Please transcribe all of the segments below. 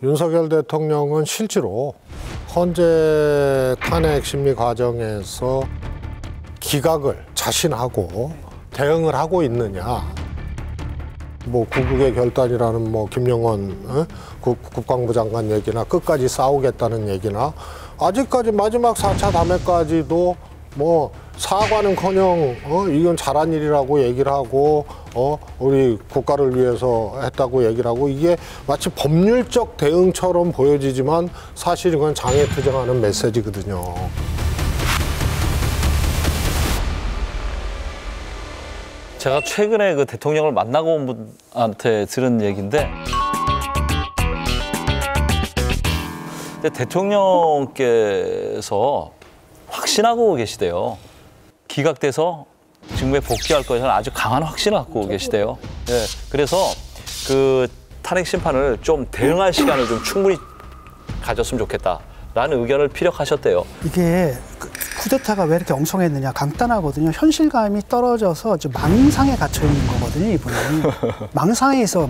윤석열 대통령은 실제로 헌재 탄핵 심리 과정에서 기각을 자신하고 대응을 하고 있느냐. 뭐 구국의 결단이라는 뭐 김영원 국방부 장관 얘기나 끝까지 싸우겠다는 얘기나 아직까지 마지막 4차 담회까지도 뭐 사과는커녕 이건 잘한 일이라고 얘기를 하고 우리 국가를 위해서 했다고 얘기를 하고 이게 마치 법률적 대응처럼 보여지지만 사실 이건 장애투쟁하는 메시지거든요. 제가 최근에 그 대통령을 만나고 온 분한테 들은 얘기인데 대통령께서 확신하고 계시대요. 기각돼서 직무에 복귀할 것이라는 아주 강한 확신을 갖고 계시대요. 네, 그래서 그 탄핵 심판을 좀 대응할 시간을 좀 충분히 가졌으면 좋겠다라는 의견을 피력하셨대요. 이게 쿠데타가 왜 이렇게 엉성했느냐 간단하거든요. 현실감이 떨어져서 망상에 갇혀 있는 거거든요. 이분이 망상에서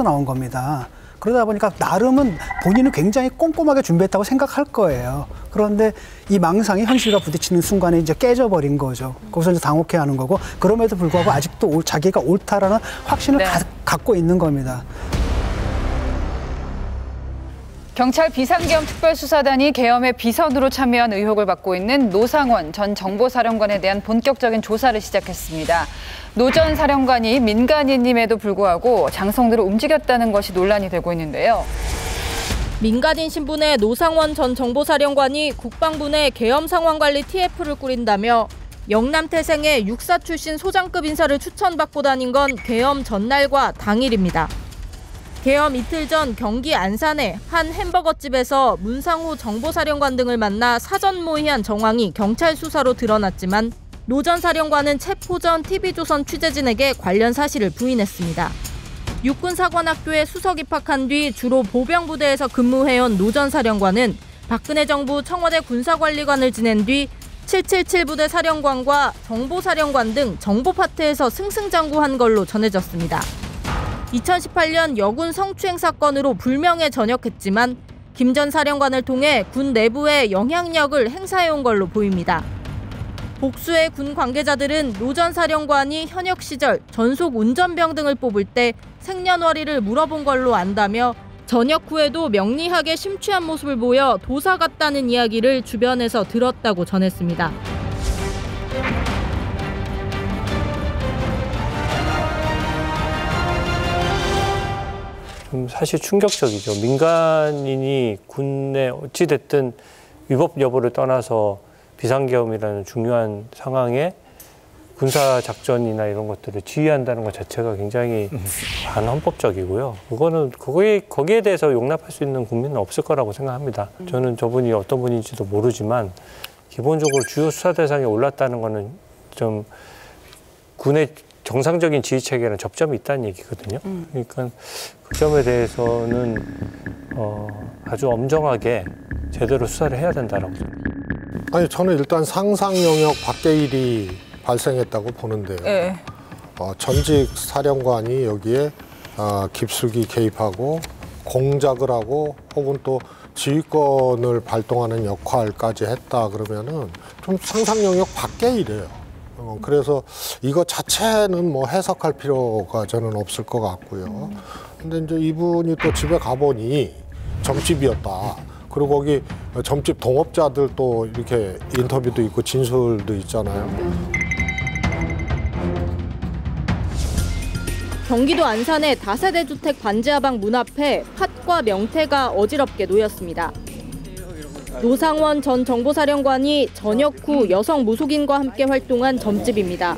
나온 겁니다. 그러다 보니까 나름은 본인은 굉장히 꼼꼼하게 준비했다고 생각할 거예요. 그런데 이 망상이 현실과 부딪히는 순간에 이제 깨져버린 거죠. 거기서 이제 당혹해하는 거고 그럼에도 불구하고 아직도 자기가 옳다라는 확신을 갖고 있는 겁니다. 경찰 비상계엄 특별수사단이 계엄에 비선으로 참여한 의혹을 받고 있는 노상원 전 정보사령관에 대한 본격적인 조사를 시작했습니다. 노 전 사령관이 민간인임에도 불구하고 장성들을 움직였다는 것이 논란이 되고 있는데요. 민간인 신분의 노상원 전 정보사령관이 국방부 내 계엄 상황관리 TF를 꾸린다며 영남태생의 육사 출신 소장급 인사를 추천받고 다닌 건 계엄 전날과 당일입니다. 계엄 이틀 전 경기 안산의 한 햄버거집에서 문상호 정보사령관 등을 만나 사전 모의한 정황이 경찰 수사로 드러났지만 노 전 사령관은 체포 전 TV조선 취재진에게 관련 사실을 부인했습니다. 육군사관학교에 수석 입학한 뒤 주로 보병부대에서 근무해온 노 전 사령관은 박근혜 정부 청와대 군사관리관을 지낸 뒤 777 부대 사령관과 정보사령관 등 정보파트에서 승승장구한 걸로 전해졌습니다. 2018년 여군 성추행 사건으로 불명예 전역했지만 김 전 사령관을 통해 군 내부에 영향력을 행사해온 걸로 보입니다. 복수의 군 관계자들은 노 전 사령관이 현역 시절 전속 운전병 등을 뽑을 때 생년월일을 물어본 걸로 안다며 전역 후에도 명리하게 심취한 모습을 보여 도사 같다는 이야기를 주변에서 들었다고 전했습니다. 사실 충격적이죠. 민간인이 군내 어찌됐든 위법 여부를 떠나서 비상계엄이라는 중요한 상황에 군사작전이나 이런 것들을 지휘한다는 것 자체가 굉장히 반헌법적이고요. 거기에 대해서 용납할 수 있는 국민은 없을 거라고 생각합니다. 저는 저분이 어떤 분인지도 모르지만 기본적으로 주요 수사 대상에 올랐다는 거는 좀 군의 정상적인 지휘 체계는 접점이 있다는 얘기거든요. 그러니까 그 점에 대해서는 아주 엄정하게 제대로 수사를 해야 된다라고 생각합니다. 아니 저는 일단 상상 영역 밖의 일이 발생했다고 보는데요. 전직 사령관이 여기에 깊숙이 개입하고 공작을 하고 혹은 또 지휘권을 발동하는 역할까지 했다 그러면은 좀 상상 영역 밖의 일이에요. 그래서 이거 자체는 뭐 해석할 필요가 저는 없을 것 같고요. 근데 이제 이분이 또 집에 가보니 점집이었다. 그리고 거기 점집 동업자들 또 이렇게 인터뷰도 있고 진술도 있잖아요. 경기도 안산의 다세대 주택 반지하방 문 앞에 팥과 명태가 어지럽게 놓였습니다. 노상원 전 정보사령관이 전역 후 여성 무속인과 함께 활동한 점집입니다.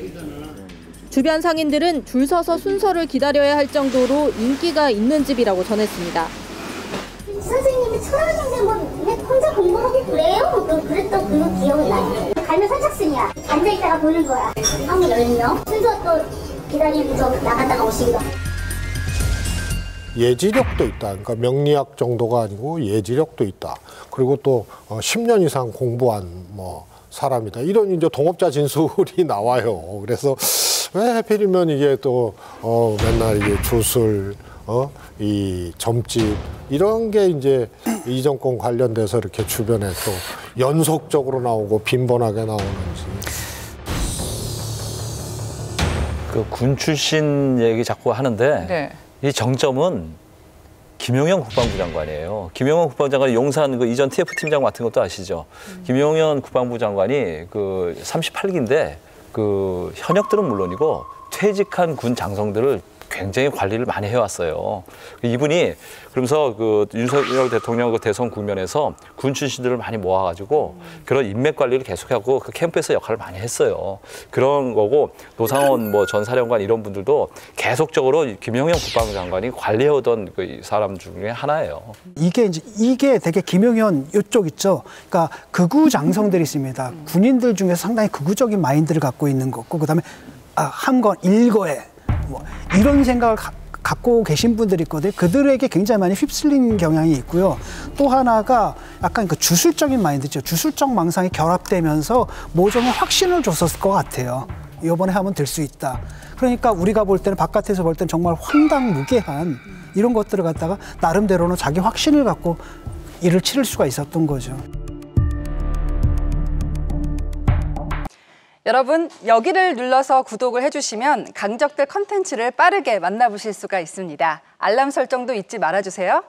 주변 상인들은 줄 서서 순서를 기다려야 할 정도로 인기가 있는 집이라고 전했습니다. 선생님이 철학인데 뭐 혼자 공부하고 그래요? 또 그랬던 그 기억이 나요. 갈면 선착순이야. 앉아있다가 보는 거야. 한번 열면 순서 또 기다리면서 나갔다가 오시기도 하고. 예지력도 있다. 그러니까 명리학 정도가 아니고 예지력도 있다. 그리고 또 10년 이상 공부한 뭐 사람이다. 이런 이제 동업자 진술이 나와요. 그래서 왜 하필이면 이게 또 맨날 이게 주술 이 점집 이런 게 이제 이 정권 관련돼서 이렇게 주변에 또 연속적으로 나오고 빈번하게 나오는지. 그 군 출신 얘기 자꾸 하는데 네. 이 정점은 김용현 국방부 장관이에요. 김용현 국방부 장관이 용산 그 이전 TF 팀장 맡은 것도 아시죠? 김용현 국방부 장관이 그 38기인데 그 현역들은 물론이고 퇴직한 군 장성들을 굉장히 관리를 많이 해왔어요. 이분이 그러면서 그 윤석열 대통령 그 대선 국면에서 군 출신들을 많이 모아가지고 그런 인맥 관리를 계속하고 그 캠프에서 역할을 많이 했어요. 그런 거고 노상원 뭐 전 사령관 이런 분들도 계속적으로 김용현 국방부 장관이 관리해오던 그 사람 중에 하나예요. 이게 되게 김용현 이쪽 있죠. 그러니까 극우 장성들이 있습니다. 군인들 중에서 상당히 극우적인 마인드를 갖고 있는 거고, 그다음에 한건 일거에 뭐 이런 생각을 갖고 계신 분들이 있거든요. 그들에게 굉장히 많이 휩쓸린 경향이 있고요. 또 하나가 약간 그 주술적인 마인드죠. 주술적 망상이 결합되면서 모종의 확신을 줬었을 것 같아요. 이번에 하면 될 수 있다. 그러니까 우리가 볼 때는 바깥에서 볼 때는 정말 황당무계한 이런 것들을 갖다가 나름대로는 자기 확신을 갖고 일을 치를 수가 있었던 거죠. 여러분, 여기를 눌러서 구독을 해주시면 강적들 컨텐츠를 빠르게 만나보실 수가 있습니다. 알람 설정도 잊지 말아주세요.